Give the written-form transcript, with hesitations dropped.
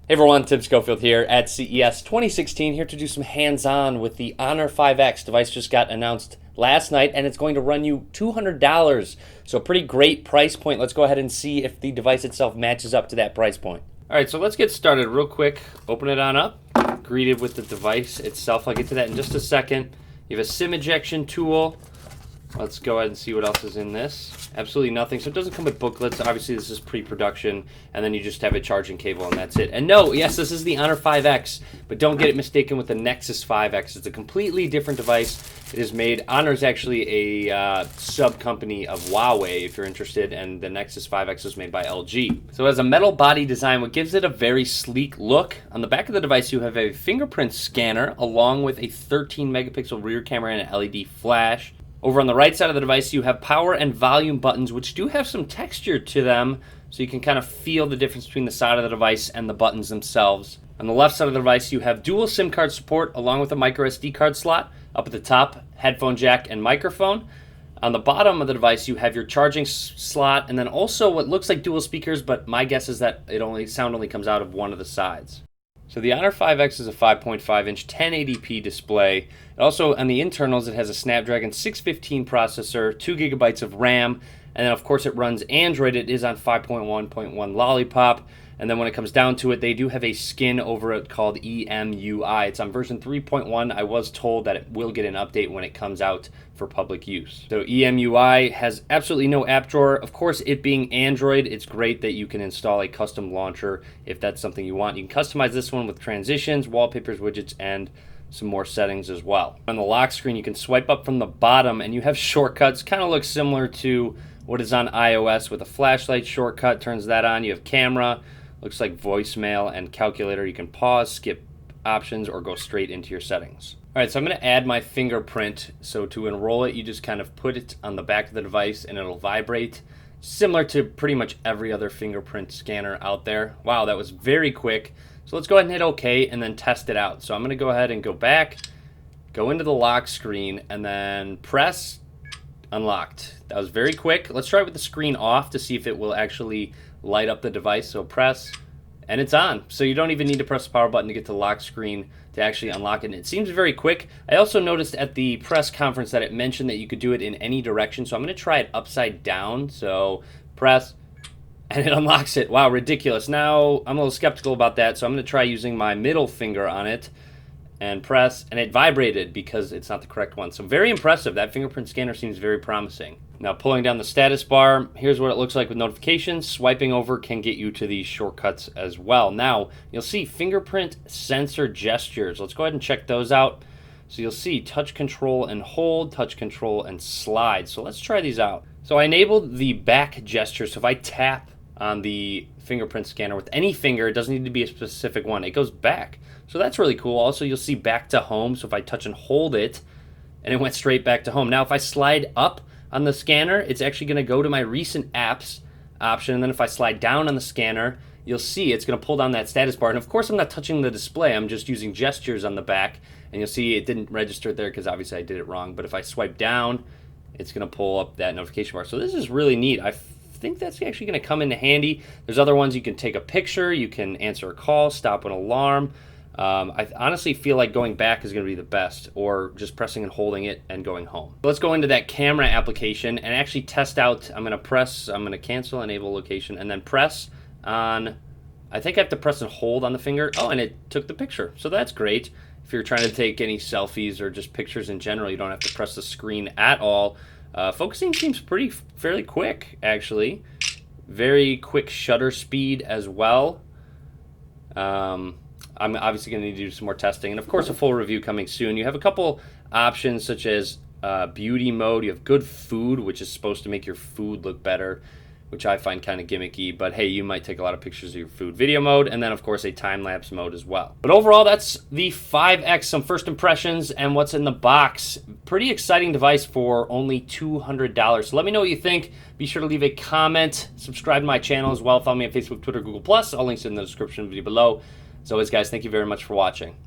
Hey everyone, Tim Schofield here at CES 2016, here to do some hands-on with the Honor 5X. Device just got announced last night, and it's going to run you $200. So a pretty great price point. Let's go ahead and see if the device itself matches up to that price point. All right, so let's get started real quick. Open it on up, greeted with the device itself. I'll get to that in just a second. You have a SIM ejection tool. Let's go ahead and see what else is in this. Absolutely nothing. So it doesn't come with booklets. Obviously, this is pre-production, and then you just have a charging cable, and that's it. And no, yes, this is the Honor 5X, but don't get it mistaken with the Nexus 5X. It's a completely different device. It is made. Honor is actually a sub-company of Huawei, if you're interested, and the Nexus 5X is made by LG. So it has a metal body design, what gives it a very sleek look. On the back of the device, you have a fingerprint scanner, along with a 13-megapixel rear camera and an LED flash. Over on the right side of the device, you have power and volume buttons, which do have some texture to them, so you can kind of feel the difference between the side of the device and the buttons themselves. On the left side of the device, you have dual SIM card support, along with a micro SD card slot. Up at the top, headphone jack and microphone. On the bottom of the device, you have your charging slot, and then also what looks like dual speakers, but my guess is that sound only comes out of one of the sides. So the Honor 5X is a 5.5-inch 1080p display. It also, on the internals, it has a Snapdragon 615 processor, 2 gigabytes of RAM, and then of course it runs Android. It is on 5.1.1 Lollipop, and then when it comes down to it, they do have a skin over it called EMUI. It's on version 3.1. I was told that it will get an update when it comes out for public use. So EMUI has absolutely no app drawer. Of course, it being Android, it's great that you can install a custom launcher if that's something you want. You can customize this one with transitions, wallpapers, widgets, and some more settings as well. On the lock screen, you can swipe up from the bottom, and you have shortcuts. Kind of looks similar to what is on iOS with a flashlight shortcut. Turns that on. You have camera. Looks like voicemail and calculator. You can pause, skip options, or go straight into your settings. All right, so I'm going to add my fingerprint. So to enroll it, you just kind of put it on the back of the device and it'll vibrate, similar to pretty much every other fingerprint scanner out there. Wow, that was very quick. So let's go ahead and hit OK and then test it out. So I'm going to go ahead and go back, go into the lock screen, and then press unlocked. That was very quick. Let's try it with the screen off to see if it will actually light up the device. So press, and it's on. So you don't even need to press the power button to get to the lock screen to actually unlock it. And it seems very quick. I also noticed at the press conference that it mentioned that you could do it in any direction. So I'm going to try it upside down. So press, and it unlocks it. Wow, ridiculous. Now I'm a little skeptical about that. So I'm going to try using my middle finger on it and press, and it vibrated because it's not the correct one. So very impressive. That fingerprint scanner seems very promising. Now pulling down the status bar, here's what it looks like with notifications. Swiping over can get you to these shortcuts as well. Now you'll see fingerprint sensor gestures. Let's go ahead and check those out. So you'll see touch control and hold, touch control and slide. So let's try these out. So I enabled the back gesture. So if I tap on the fingerprint scanner with any finger, it doesn't need to be a specific one, it goes back. So that's really cool. Also, you'll see back to home. So if I touch and hold it, and it went straight back to home. Now if I slide up on the scanner, it's actually going to go to my recent apps option, and then if I slide down on the scanner, you'll see it's going to pull down that status bar. And of course I'm not touching the display, I'm just using gestures on the back, and you'll see it didn't register there because obviously I did it wrong. But if I swipe down, it's going to pull up that notification bar. So this is really neat. I think that's actually going to come into handy. There's other ones. You can take a picture, you can answer a call, stop an alarm. I honestly feel like going back is going to be the best, or just pressing and holding it and going home. Let's go into that camera application and actually test out. I'm going to cancel enable location, and then press on, I think I have to press and hold on the finger. Oh, and it took the picture. So that's great. If you're trying to take any selfies or just pictures in general, you don't have to press the screen at all. Focusing seems fairly quick, actually. Very quick shutter speed as well. I'm obviously going to need to do some more testing, and of course a full review coming soon. You have a couple options such as beauty mode. You have good food, which is supposed to make your food look better, which I find kind of gimmicky, but hey, you might take a lot of pictures of your food. Video mode, and then of course a time-lapse mode as well. But overall, that's the 5X, some first impressions and what's in the box. Pretty exciting device for only $200. So let me know what you think. Be sure to leave a comment, subscribe to my channel as well. Follow me on Facebook, Twitter, Google+. All links in the description of the video below. As always, guys, thank you very much for watching.